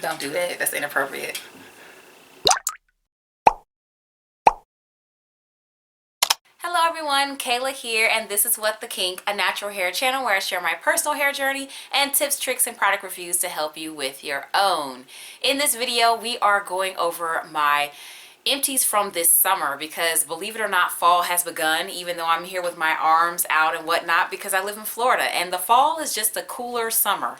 Don't do that. That's inappropriate. Hello everyone, Kayla here, and this is What the Kink, a natural hair channel where I share my personal hair journey and tips, tricks, and product reviews to help you with your own. In this video, we are going over my empties from this summer because, believe it or not, fall has begun, even though I'm here with my arms out and whatnot because I live in Florida, and the fall is just a cooler summer.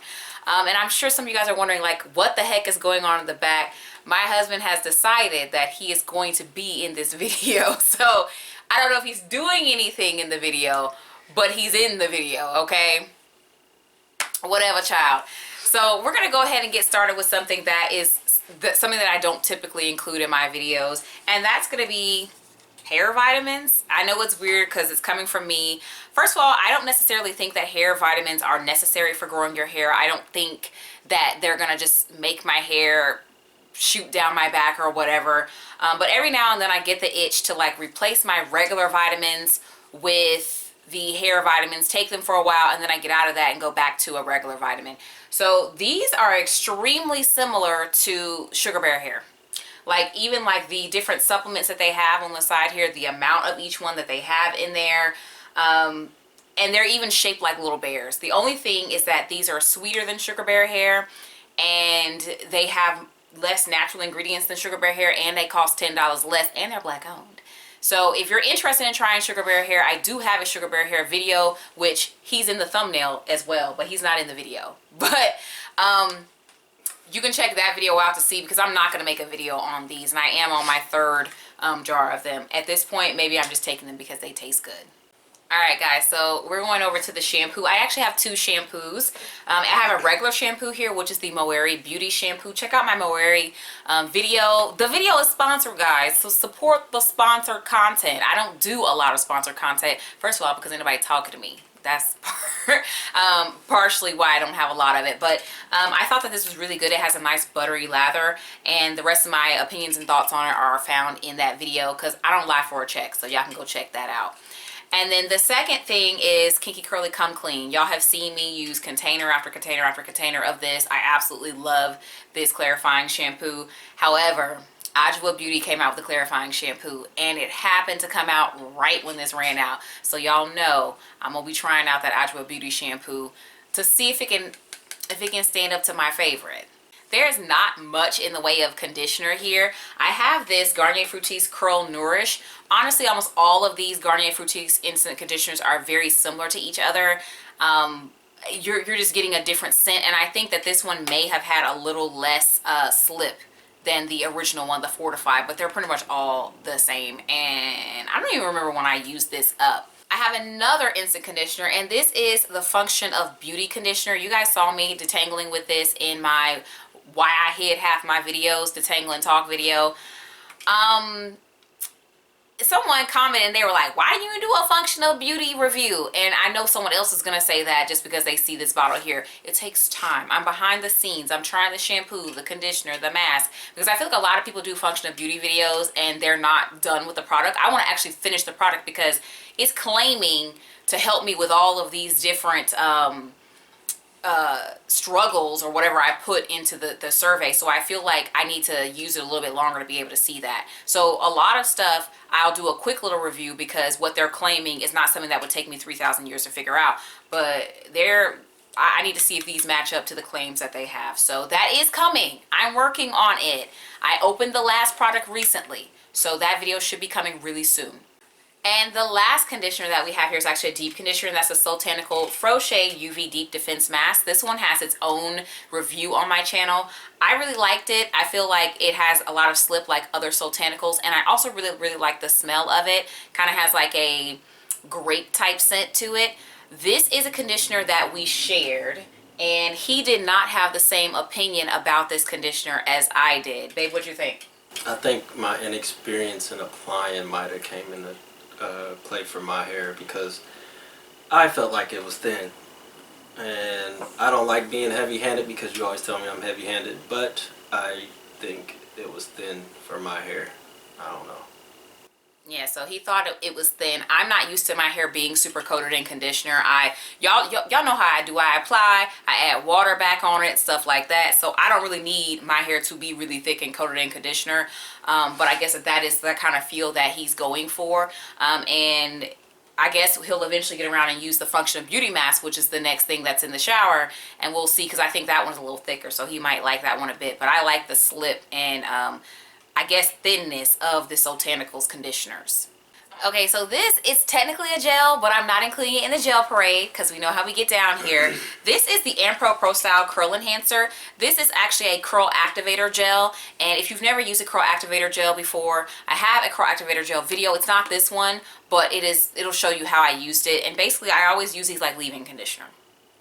And I'm sure some of you guys are wondering, like, what the heck is going on in the back? My husband has decided that he is going to be in this video, so I don't know if he's doing anything in the video, but he's in the video, okay? Whatever, child. So we're going to go ahead and get started with something that is something that I don't typically include in my videos, and that's going to be hair vitamins. I know it's weird because it's coming from me. First of all, I don't necessarily think that hair vitamins are necessary for growing your hair. I don't think that they're going to just make my hair shoot down my back or whatever. But every now and then I get the itch to like replace my regular vitamins with the hair vitamins, take them for a while, and then I get out of that and go back to a regular vitamin. So these are extremely similar to sugar bear hair. Like, even like the different supplements that they have on the side here, the amount of each one that they have in there, and they're even shaped like little bears. The only thing is that these are sweeter than sugar bear hair, and they have less natural ingredients than sugar bear hair, and they cost $10 less, and they're black owned. So if you're interested in trying sugar bear hair, I do have a sugar bear hair video, which he's in the thumbnail as well, but he's not in the video. But you can check that video out to see, because I'm not going to make a video on these, and I am on my third jar of them. At this point, maybe I'm just taking them because they taste good. Alright guys, so we're going over to the shampoo. I actually have two shampoos. I have a regular shampoo here, which is the Moeri Beauty Shampoo. Check out my Moeri video. The video is sponsored, guys, so support the sponsored content. I don't do a lot of sponsored content, first of all, because ain't nobody talking to me. That's partially why I don't have a lot of it. But I thought that this was really good. It has a nice buttery lather, and the rest of my opinions and thoughts on it are found in that video, because I don't lie for a check, so y'all can go check that out. And then the second thing is Kinky Curly Come Clean. Y'all have seen me use container after container after container of this. I absolutely love this clarifying shampoo. However, Ajwa Beauty came out with the clarifying shampoo, and it happened to come out right when this ran out. So y'all know I'm gonna be trying out that Ajwa Beauty shampoo to see if it can stand up to my favorite. There's not much in the way of conditioner here. I have this Garnier Fructis Curl Nourish. Honestly, almost all of these Garnier Fructis instant conditioners are very similar to each other. You're just getting a different scent, and I think that this one may have had a little less slip than the original one, the Fortify, but they're pretty much all the same, and I don't even remember when I used this up. I have another instant conditioner, and this is the Function of Beauty conditioner. You guys saw me detangling with this in my why I hid half my videos, detangle and talk video. Someone commented and they were like, why do you do a functional beauty review? And I know someone else is going to say that just because they see this bottle here. It takes time. I'm behind the scenes. I'm trying the shampoo, the conditioner, the mask, because I feel like a lot of people do functional beauty videos and they're not done with the product. I want to actually finish the product because it's claiming to help me with all of these different struggles or whatever I put into the survey. So I feel like I need to use it a little bit longer to be able to see that. So a lot of stuff I'll do a quick little review because what they're claiming is not something that would take me 3,000 years to figure out. But I need to see if these match up to the claims that they have. So that is coming. I'm working on it. I opened the last product recently, so that video should be coming really soon. And the last conditioner that we have here is actually a deep conditioner, and that's a Sultanical Froshe UV Deep Defense Mask. This one has its own review on my channel. I really liked it. I feel like it has a lot of slip like other Sultanicals, and I also really like the smell of it. Kind of has like a grape type scent to it. This is a conditioner that we shared, and he did not have the same opinion about this conditioner as I did. Babe, what'd you think? I think my inexperience in applying might have came into play for my hair, because I felt like it was thin, and I don't like being heavy-handed because you always tell me I'm heavy-handed, but I think it was thin for my hair. I don't know. Yeah, so he thought it was thin. I'm not used to my hair being super coated in conditioner. Y'all know how I do. I apply, I add water back on it, stuff like that. So I don't really need my hair to be really thick and coated in conditioner. But I guess that is the kind of feel that he's going for. And I guess he'll eventually get around and use the Function of Beauty mask, which is the next thing that's in the shower, and we'll see, because I think that one's a little thicker, so he might like that one a bit. But I like the slip and I guess thinness of the Sotanicals conditioners. Okay, so this is technically a gel, but I'm not including it in the gel parade because we know how we get down here. This is the Ampro Pro Style Curl Enhancer. This is actually a curl activator gel, and if you've never used a curl activator gel before, I have a curl activator gel video. It's not this one, but it'll show you how I used it. And basically, I always use these like leave-in conditioner.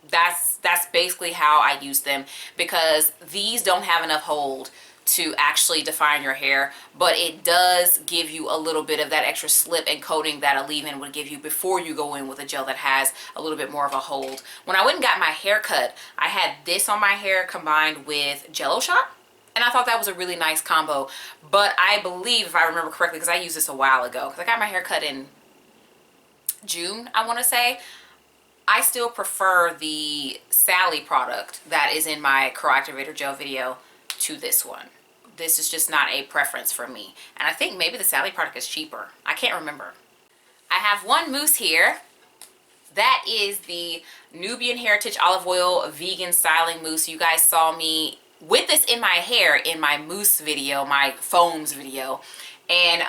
That's basically how I use them, because these don't have enough hold to actually define your hair, but it does give you a little bit of that extra slip and coating that a leave-in would give you before you go in with a gel that has a little bit more of a hold. When I went and got my hair cut, I had this on my hair combined with Jell-o Shot, and I thought that was a really nice combo. But I believe, if I remember correctly, because I used this a while ago, because I got my hair cut in June, I want to say, I still prefer the Sally product that is in my curl activator gel video to this one. This is just not a preference for me. And I think maybe the Sally product is cheaper. I can't remember. I have one mousse here. That is the Nubian Heritage Olive Oil Vegan Styling Mousse. You guys saw me with this in my hair in my mousse video, my foams video. And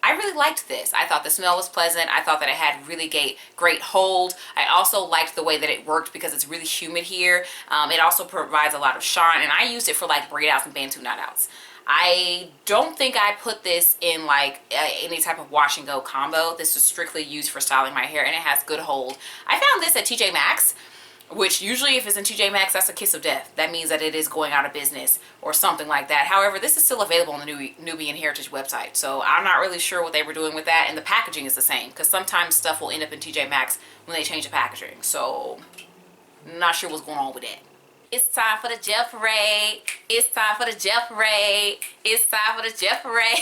I really liked this. I thought the smell was pleasant. I thought that it had really great hold. I also liked the way that it worked because it's really humid here. It also provides a lot of shine, and I used it for like braid outs and bantu knot outs. I don't think I put this in like any type of wash and go combo. This is strictly used for styling my hair, and it has good hold. I found this at TJ Maxx, which usually if it's in TJ Maxx, that's a kiss of death. That means that it is going out of business or something like that. However, this is still available on the Nubian Heritage website. So I'm not really sure what they were doing with that. And the packaging is the same, because sometimes stuff will end up in TJ Maxx when they change the packaging. So I'm not sure what's going on with that. It's time for the gel parade. It's time for the gel parade. It's time for the gel parade.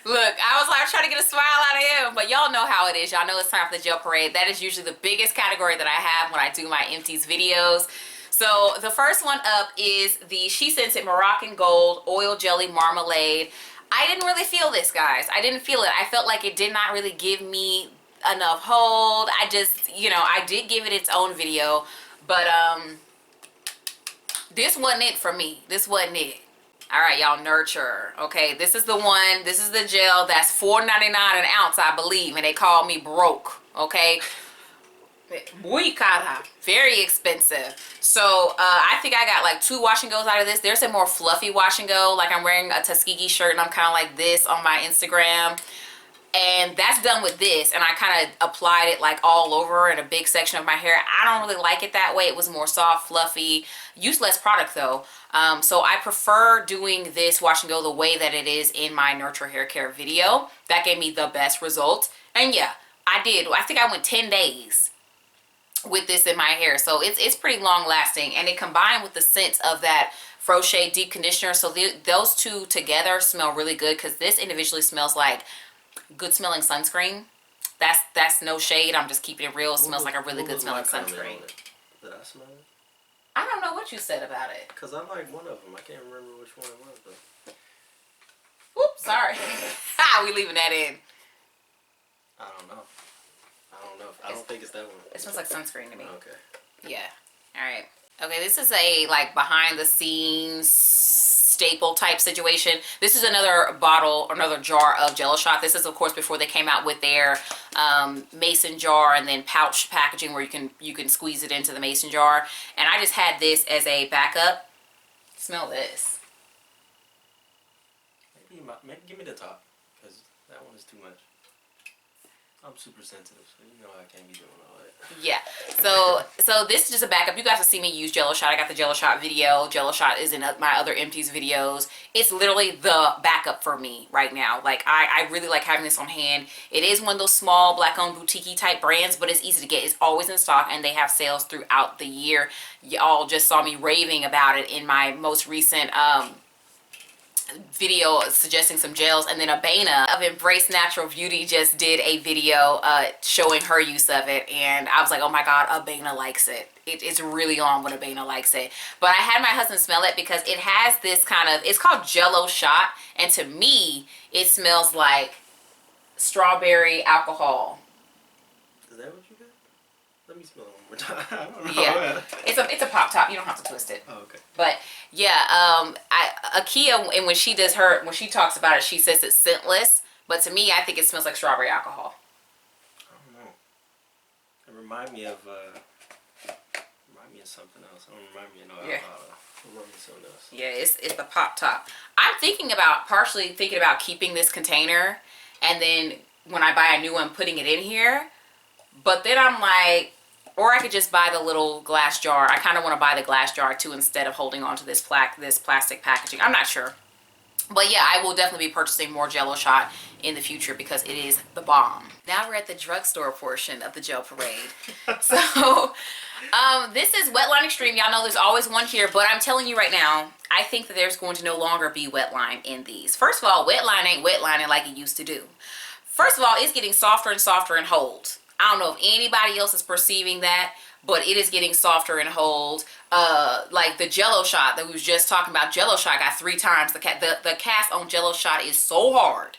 Look, I was like trying to get a smile out of him, but y'all know how it is. Y'all know it's time for the gel parade. That is usually the biggest category that I have when I do my Empties videos. So the first one up is the She Scented Moroccan Gold Oil Jelly Marmalade. I didn't really feel this, guys. I didn't feel it. I felt like it did not really give me enough hold. I just, you know, I did give it its own video, but this wasn't it for me. This wasn't it. All right, y'all, Nurture. Okay, this is the one. This is the gel that's $4.99 an ounce, I believe, and they call me broke. Okay, muy cara, very expensive. So I think I got like 2 wash and goes out of this. There's a more fluffy wash and go. Like I'm wearing a Tuskegee shirt, and I'm kind of like this on my Instagram. And that's done with this, and I kind of applied it like all over in a big section of my hair. I don't really like it that way. It was more soft, fluffy. Used less product though. So I prefer doing this wash and go the way that it is in my Nurture hair care video. That gave me the best results. And yeah, I did. I think I went 10 days with this in my hair. So it's pretty long lasting, and it combined with the scent of that Froshe deep conditioner. So those two together smell really good, because this individually smells like good smelling sunscreen. That's no shade. I'm just keeping it real. It smells like a really good smelling sunscreen. Did I smell it? I don't know what you said about it. Because I like one of them. I can't remember which one it was though. Oops, sorry. We leaving that in. I don't know. I don't think it's that one. It smells like sunscreen to me. Okay. Yeah. All right. Okay, this is a like behind the scenes staple type situation. This is another bottle, another jar of Jell-o Shot. This is of course before they came out with their mason jar and then pouch packaging where you can squeeze it into the mason jar. And I just had this as a backup. Smell this. Maybe give me the top, because that one is too much. I'm super sensitive, so you know I can't be doing all that. Yeah, so this is just a backup. You guys have seen me use Jell-o Shot. I got the Jell-o Shot video. Jell-o Shot is in my other Empties videos. It's literally the backup for me right now. Like, I really like having this on hand. It is one of those small black-owned boutique-y type brands, but it's easy to get. It's always in stock, and they have sales throughout the year. Y'all just saw me raving about it in my most recent video suggesting some gels, and then Abena of Embrace Natural Beauty just did a video showing her use of it, and I was like, oh my god, Abena likes it. It's really on when Abena likes it. But I had my husband smell it because it has this kind of, it's called Jell-o Shot, and to me it smells like strawberry alcohol. Is that what you got? Let me smell it one more time. I don't know. Yeah, it's a pop top. You don't have to twist it. Oh, okay. But yeah, Akia, and when she talks about it, she says it's scentless. But to me, I think it smells like strawberry alcohol. I don't know. It reminds me of something else. It don't remind me of no alcohol. It reminds me of something else. Yeah, it's the pop top. I'm partially thinking about keeping this container, and then when I buy a new one, putting it in here. But then I'm like, or I could just buy the little glass jar. I kind of want to buy the glass jar too instead of holding on to this plastic packaging. I'm not sure. But yeah, I will definitely be purchasing more Jell-o Shot in the future because it is the bomb. Now we're at the drugstore portion of the gel parade. So this is Wetline Extreme. Y'all know there's always one here, but I'm telling you right now, I think that there's going to no longer be Wetline in these. First of all, Wetline ain't wetlining like it used to do. First of all, it's getting softer and softer in hold. I don't know if anybody else is perceiving that, but it is getting softer in hold. Like the Jell-o Shot that we was just talking about, Jell-o Shot got 3 times. The cast on Jell-o Shot is so hard.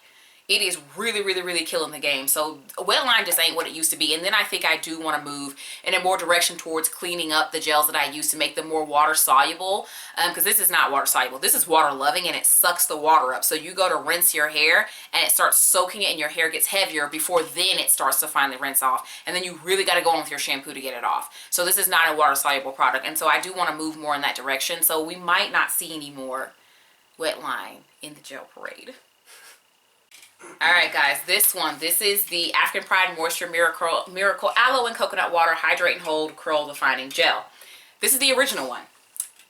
It is really, really, really killing the game. So Wetline just ain't what it used to be. And then I think I do want to move in a more direction towards cleaning up the gels that I use to make them more water soluble. Because this is not water soluble. This is water loving, and it sucks the water up. So you go to rinse your hair and it starts soaking it and your hair gets heavier before then it starts to finally rinse off. And then you really got to go on with your shampoo to get it off. So this is not a water soluble product. And so I do want to move more in that direction. So we might not see any more Wetline in the gel parade. Alright guys, this is the African Pride Moisture Miracle Aloe and Coconut Water Hydrate and Hold Curl Defining Gel. This is the original one.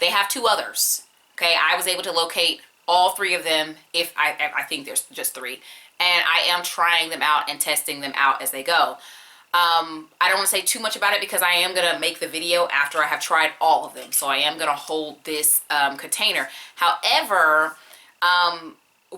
They have 2 others. Okay, I was able to locate all 3 of them. If I think there's just 3. And I am trying them out and testing them out as they go. I don't want to say too much about it because I am going to make the video after I have tried all of them. So I am going to hold this container. However,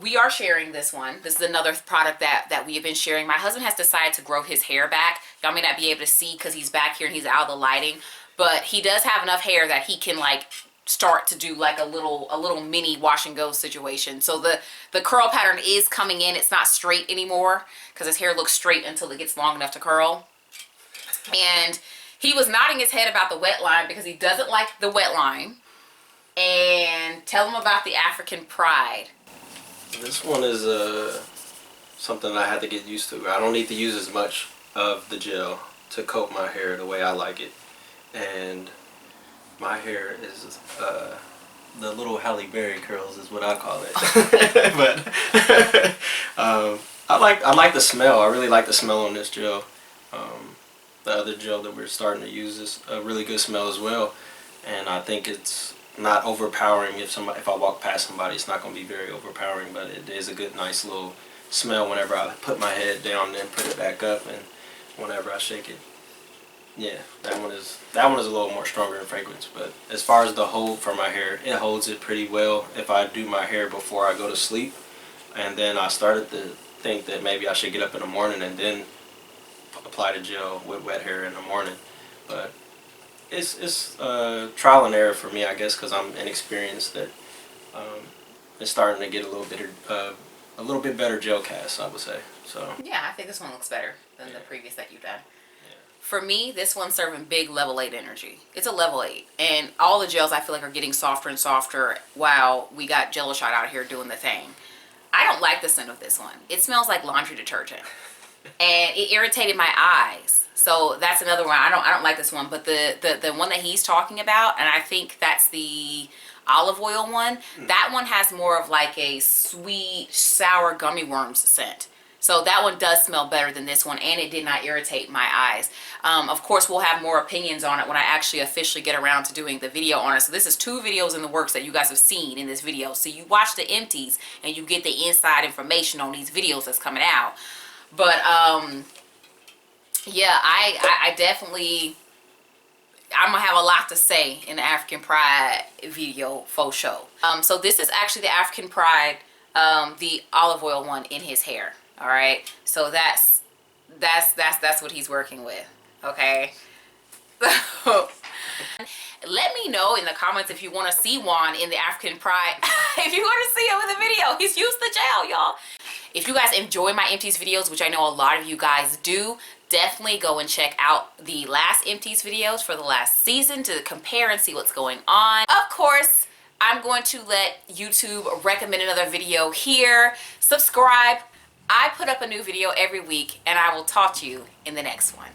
we are sharing this one. This is another product that we have been sharing. My husband has decided to grow his hair back. Y'all may not be able to see because he's back here and he's out of the lighting. But he does have enough hair that he can like start to do like a little mini wash and go situation. So the curl pattern is coming in. It's not straight anymore because his hair looks straight until it gets long enough to curl. And he was nodding his head about the Wetline because he doesn't like the Wetline. And tell him about the African Pride. This one is something I had to get used to. I don't need to use as much of the gel to coat my hair the way I like it. And my hair is the little Halle Berry curls is what I call it. But I like the smell. I really like the smell on this gel. The other gel that we're starting to use is a really good smell as well. And I think it's not overpowering. If I walk past somebody, it's not going to be very overpowering, but it is a good, nice little smell whenever I put my head down and then put it back up, and whenever I shake it. Yeah, that one is a little more stronger in fragrance. But as far as the hold for my hair, it holds it pretty well. If I do my hair before I go to sleep, and then I started to think that maybe I should get up in the morning and then apply the gel with wet hair in the morning, but it's trial and error for me, I guess, because I'm inexperienced. That it's starting to get a little bit better gel cast, I would say. So yeah, I think this one looks better than the previous that you've done. Yeah. For me, this one's serving big level 8 energy. It's a level 8, and all the gels I feel like are getting softer and softer while we got Jell-o Shot out here doing the thing. I don't like the scent of this one. It smells like laundry detergent, and it irritated my eyes. So that's another one. I don't like this one, but the one that he's talking about, and I think that's the olive oil one, that one has more of like a sweet, sour gummy worms scent. So that one does smell better than this one, and it did not irritate my eyes. Of course, we'll have more opinions on it when I actually officially get around to doing the video on it. So this is 2 videos in the works that you guys have seen in this video. So you watch the empties, and you get the inside information on these videos that's coming out. But yeah, I definitely, I'm gonna have a lot to say in the African Pride video for show. So this is actually the African Pride, the olive oil one in his hair. All right, so that's what he's working with. Okay. Let me know in the comments if you want to see Juan in the African Pride. If you want to see him in the video, he's used the gel, y'all. If you guys enjoy my Empties videos, which I know a lot of you guys do, definitely go and check out the last Empties videos for the last season to compare and see what's going on. Of course, I'm going to let YouTube recommend another video here. Subscribe. I put up a new video every week, and I will talk to you in the next one.